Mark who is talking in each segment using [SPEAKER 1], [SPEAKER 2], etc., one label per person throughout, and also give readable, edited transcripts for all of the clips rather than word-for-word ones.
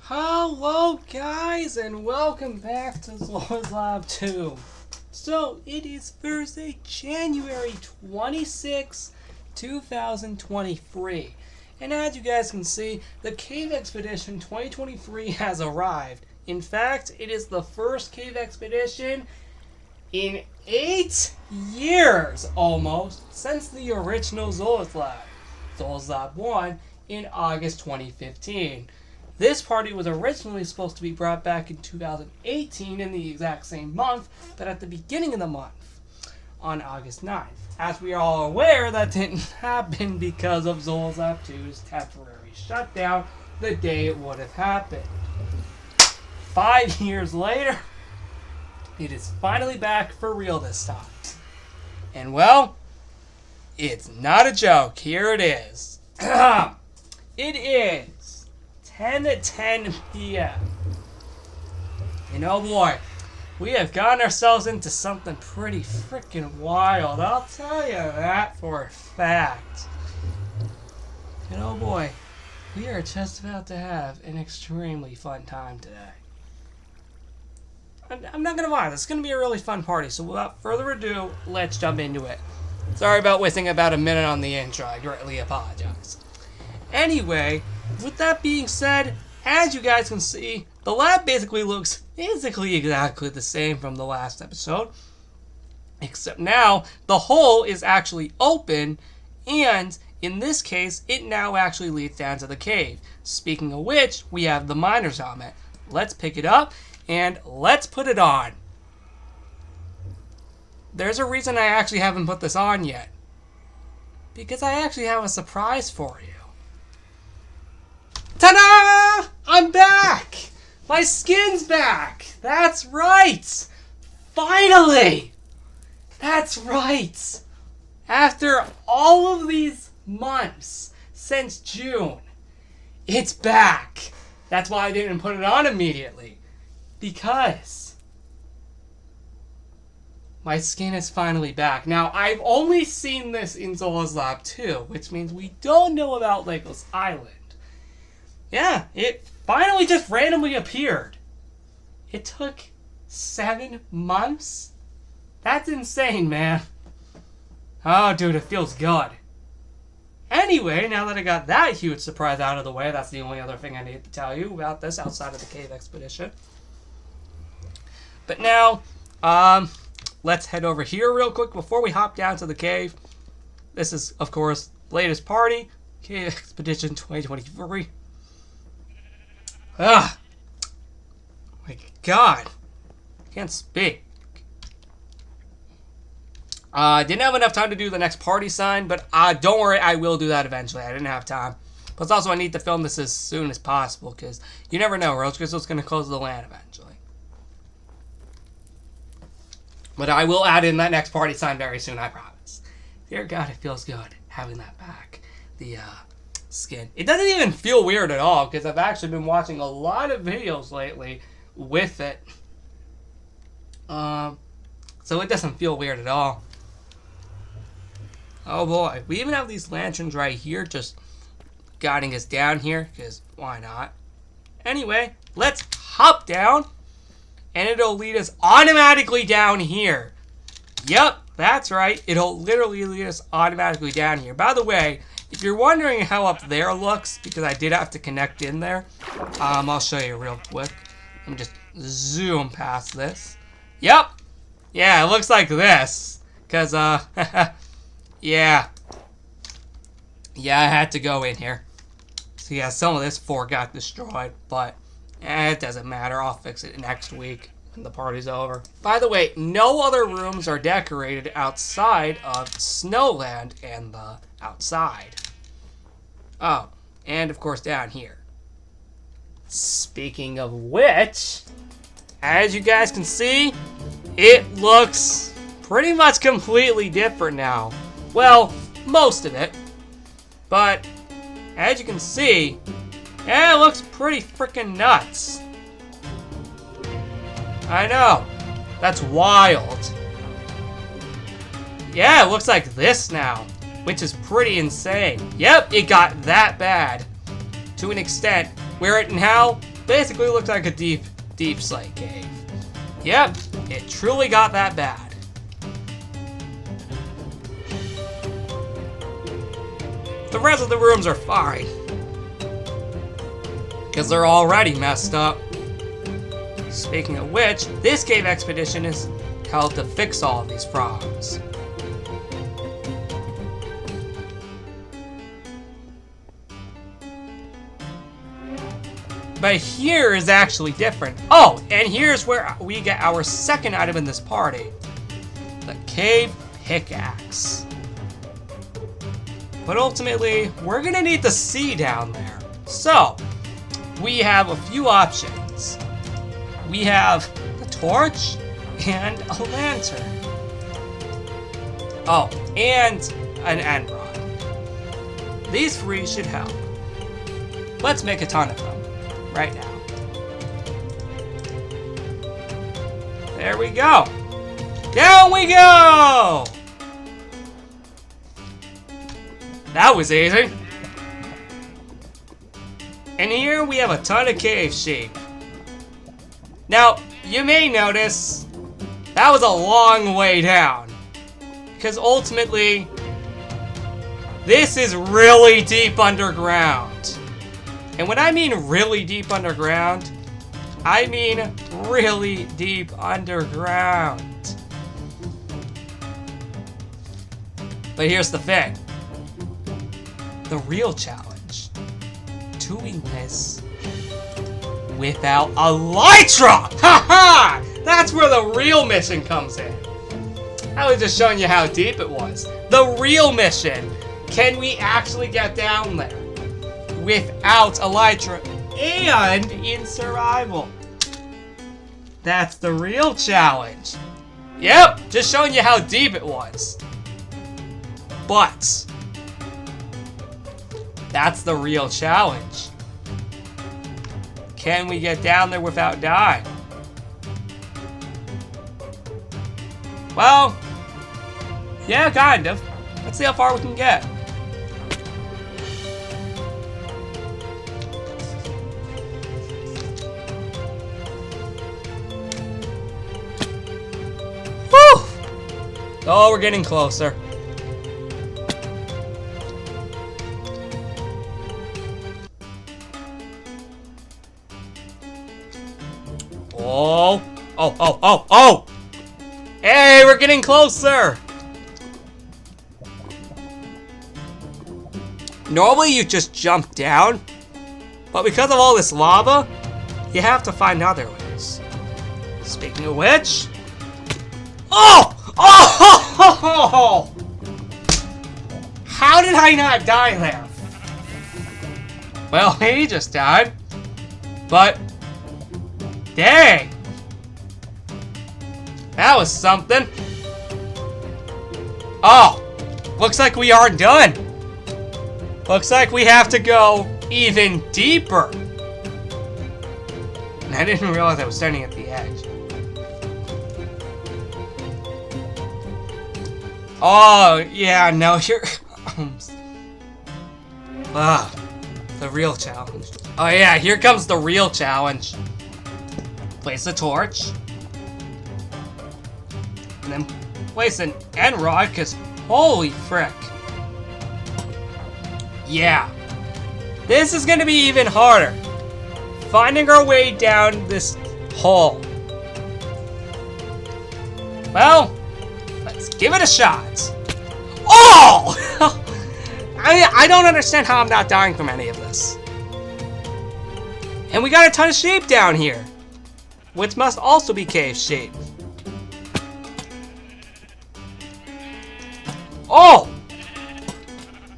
[SPEAKER 1] Hello guys and welcome back to Zola's Lab 2. So it is Thursday, January 26, 2023. And as you guys can see, the Cave Expedition 2023 has arrived. In fact, it is the first cave expedition in 8 years almost since the original Zola's Lab. Zola's Lab 1 in August 2015. This party was originally supposed to be brought back in 2018 in the exact same month, but at the beginning of the month, on August 9th. As we are all aware, that didn't happen because of Zola's Lab 2's temporary shutdown the day it would have happened. 5 years later, it is finally back for real this time. And well, it's not a joke. Here it is. It is 10:10 p.m. And oh boy, we have gotten ourselves into something pretty freaking wild. I'll tell you that for a fact. And oh boy, we are just about to have an extremely fun time today. I'm not gonna lie, this is gonna be a really fun party. So without further ado, let's jump into it. Sorry about wasting about a minute on the intro. I greatly apologize. Anyway, with that being said, as you guys can see, the lab basically looks exactly the same from the last episode. Except now, the hole is actually open, and in this case, it now actually leads down to the cave. Speaking of which, we have the miner's helmet. Let's pick it up, and let's put it on. There's a reason I actually haven't put this on yet. Because I actually have a surprise for you. Ta-da! I'm back! My skin's back! That's right! Finally! That's right! After all of these months since June, it's back! That's why I didn't put it on immediately. Because my skin is finally back. Now, I've only seen this in Zola's Lab 2, which means we don't know about Legolas Island. Yeah, it finally just randomly appeared. It took 7 months? That's insane, man. Oh, dude, it feels good. Anyway, now that I got that huge surprise out of the way, that's the only other thing I need to tell you about this outside of the cave expedition. But now, let's head over here real quick before we hop down to the cave. This is, of course, latest party, Cave Expedition 2023. Ah, my God, I can't speak. Didn't have enough time to do the next party sign, but don't worry, I will do that eventually. I didn't have time. Plus, also, I need to film this as soon as possible, because you never know, Rose Crystal's going to close the LAN eventually. But I will add in that next party sign very soon, I promise. Dear God, it feels good having that back. The, skin. It doesn't even feel weird at all, because I've actually been watching a lot of videos lately with it. So it doesn't feel weird at all. Oh boy, we even have these lanterns right here just guiding us down here, because why not? Anyway, let's hop down, and it'll lead us automatically down here. Yep, that's right. It'll literally lead us automatically down here. By the way, if you're wondering how up there looks, because I did have to connect in there, I'll show you real quick. Let me just zoom past this. Yep. Yeah, it looks like this. Because, yeah. Yeah, I had to go in here. So yeah, some of this floor got destroyed, but it doesn't matter. I'll fix it next week when the party's over. By the way, no other rooms are decorated outside of Snowland and the outside. Oh, and of course down here. Speaking of which, as you guys can see, it looks pretty much completely different now. Well, most of it. But, as you can see, yeah, it looks pretty freaking nuts. I know. That's wild. Yeah, it looks like this now, which is pretty insane. Yep, it got that bad. To an extent where it now basically looked like a deep slate cave. Yep, it truly got that bad. The rest of the rooms are fine, because they're already messed up. Speaking of which, this cave expedition is held to fix all of these problems. But here is actually different. Oh, and here's where we get our second item in this party. The cave pickaxe. But ultimately, we're gonna need the sea down there. So, we have a few options. We have the torch and a lantern. Oh, and an end rod. These three should help. Let's make a ton of them right now. There we go. Down we go! That was easy. And here we have a ton of cave sheep. Now, you may notice that was a long way down, because ultimately, this is really deep underground. And when I mean really deep underground, I mean really deep underground. But here's the thing. The real challenge. Doing this without elytra! Ha-ha! That's where the real mission comes in. I was just showing you how deep it was. The real mission. Can we actually get down there without elytra and in survival? That's the real challenge. Yep, just showing you how deep it was. But that's the real challenge. Can we get down there without dying? Well, yeah, kind of. Let's see how far we can get. Whew! Oh, we're getting closer. Oh! Oh, oh, oh, oh! Hey, we're getting closer! Normally you just jump down, but because of all this lava, you have to find other ways. Speaking of which... Oh! Oh! How did I not die there? Well, he just died, but... Dang! That was something. Oh! Looks like we aren't done. Looks like we have to go even deeper. And I didn't realize I was starting at the edge. Oh, yeah, no, you're... the real challenge. Oh yeah, here comes the real challenge. Place the torch. And then place an end rod, because holy frick. Yeah. This is going to be even harder. Finding our way down this hole. Well, let's give it a shot. Oh! I don't understand how I'm not dying from any of this. And we got a ton of sheep down here, which must also be cave sheep. Oh!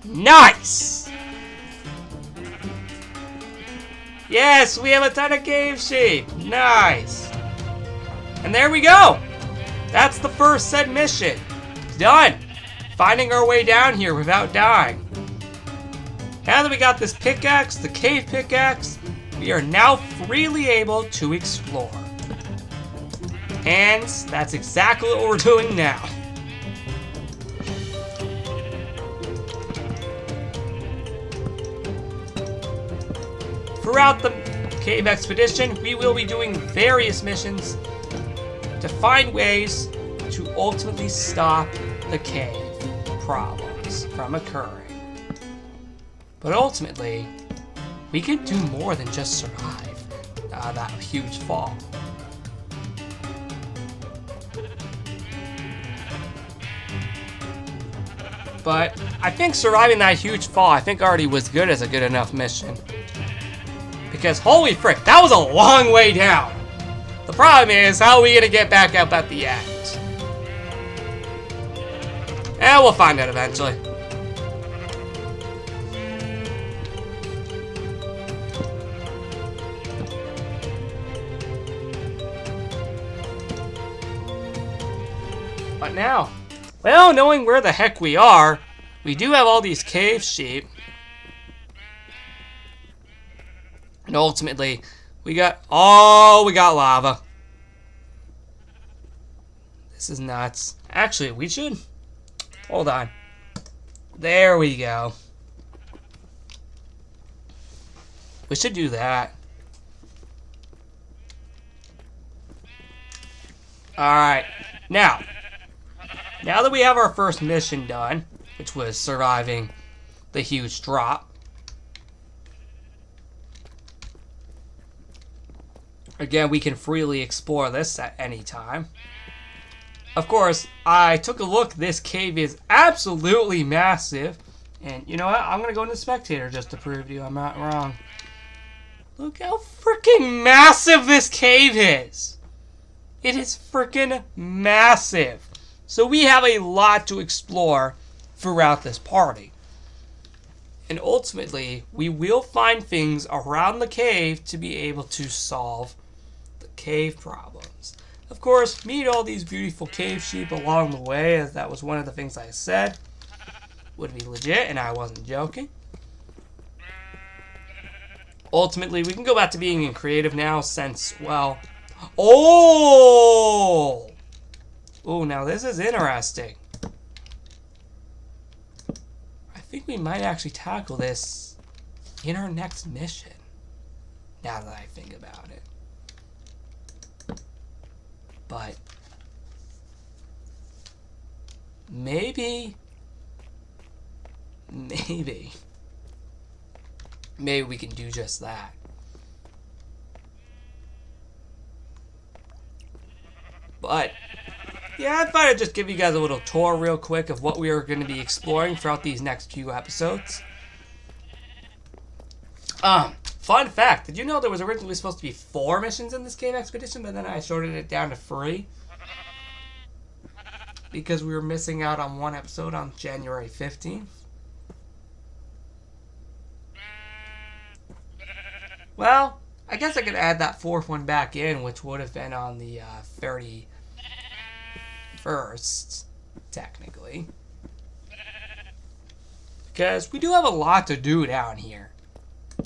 [SPEAKER 1] Nice! Yes, we have a ton of cave sheep. Nice. And there we go. That's the first said mission. Done. Finding our way down here without dying. Now that we got this pickaxe, the cave pickaxe, we are now freely able to explore. And that's exactly what we're doing now. Throughout the cave expedition, we will be doing various missions to find ways to ultimately stop the cave problems from occurring. But ultimately, we can do more than just survive that huge fall. But I think surviving that huge fall, I think already was good as a good enough mission. Because holy frick, that was a long way down. The problem is, how are we gonna get back up at the end? And we'll find out eventually. But now, well, knowing where the heck we are, we do have all these cave sheep. And ultimately, we got lava. This is nuts. Actually, we should, hold on. There we go. We should do that. Alright, now that we have our first mission done, which was surviving the huge drop, again, we can freely explore this at any time. Of course, I took a look. This cave is absolutely massive. And you know what? I'm going to go into Spectator just to prove to you I'm not wrong. Look how freaking massive this cave is. It is freaking massive. So we have a lot to explore throughout this party. And ultimately, we will find things around the cave to be able to solve the cave problems. Of course, meet all these beautiful cave sheep along the way, as that was one of the things I said would be legit, and I wasn't joking. Ultimately, we can go back to being in creative now since, well... Oh! Oh, now this is interesting. I think we might actually tackle this in our next mission, now that I think about it. But maybe we can do just that. But yeah, I thought I'd just give you guys a little tour real quick of what we are going to be exploring throughout these next few episodes. Fun fact, did you know there was originally supposed to be 4 missions in this cave expedition, but then I shorted it down to 3? Because we were missing out on one episode on January 15th. Well, I guess I could add that 4th one back in, which would have been on the 31st, technically. Because we do have a lot to do down here.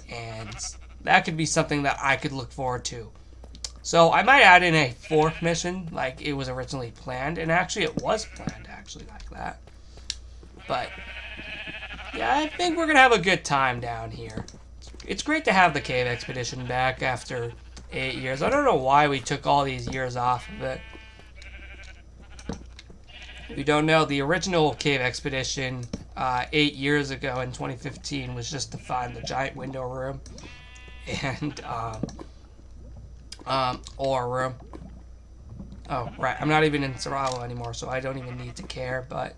[SPEAKER 1] And that could be something that I could look forward to. So I might add in a 4th mission like it was originally planned. And actually it was planned actually like that. But yeah, I think we're going to have a good time down here. It's great to have the cave expedition back after 8 years. I don't know why we took all these years off of it. If you don't know, the original cave expedition 8 years ago in 2015 was just to find the giant window room and ore room. Oh, right. I'm not even in survival anymore, so I don't even need to care. But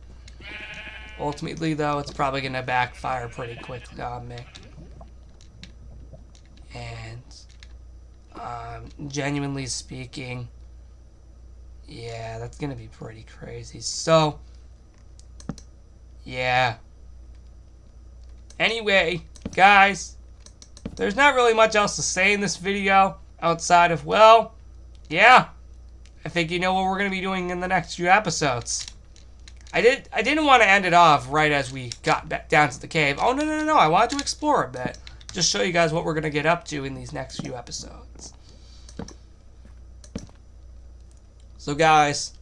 [SPEAKER 1] ultimately, though, it's probably going to backfire pretty quickly on me. And genuinely speaking, yeah, that's going to be pretty crazy. So, yeah. Anyway, guys, there's not really much else to say in this video outside of, well, yeah, I think you know what we're going to be doing in the next few episodes. I didn't want to end it off right as we got back down to the cave. Oh, no. I wanted to explore a bit. Just show you guys what we're going to get up to in these next few episodes. So, guys,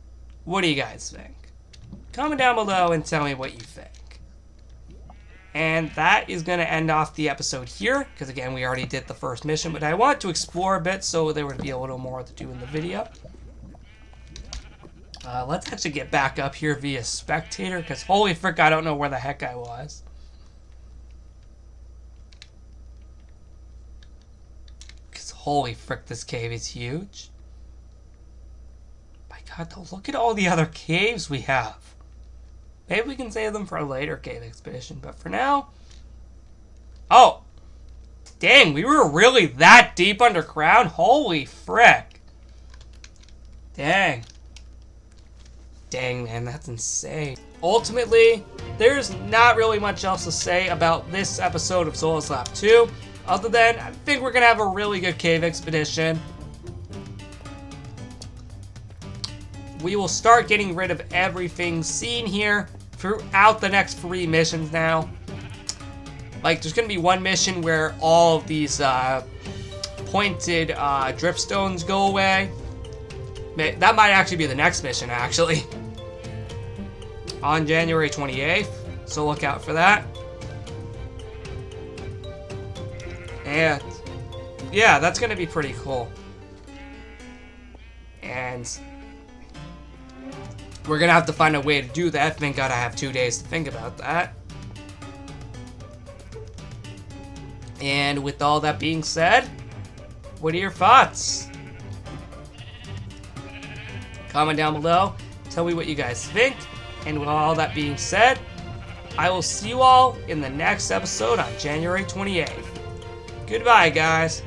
[SPEAKER 1] what do you guys think? Comment down below and tell me what you think. And that is going to end off the episode here, because again, we already did the first mission, but I want to explore a bit so there would be a little more to do in the video. Let's actually get back up here via spectator, because holy frick, I don't know where the heck I was. Because holy frick, this cave is huge. My god, though, look at all the other caves we have. Maybe we can save them for a later cave expedition, but for now... Oh! Dang, we were really that deep underground? Holy frick. Dang. Dang, man, that's insane. Ultimately, there's not really much else to say about this episode of Zul's Lab 2, other than I think we're going to have a really good cave expedition. We will start getting rid of everything seen here throughout the next 3 missions now. Like, there's going to be one mission where all of these pointed dripstones go away. That might actually be the next mission, actually. On January 28th, so look out for that. And, yeah, that's going to be pretty cool. And we're going to have to find a way to do that. Thank God I have 2 days to think about that. And with all that being said, what are your thoughts? Comment down below. Tell me what you guys think. And with all that being said, I will see you all in the next episode on January 28th. Goodbye, guys.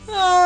[SPEAKER 1] Ah!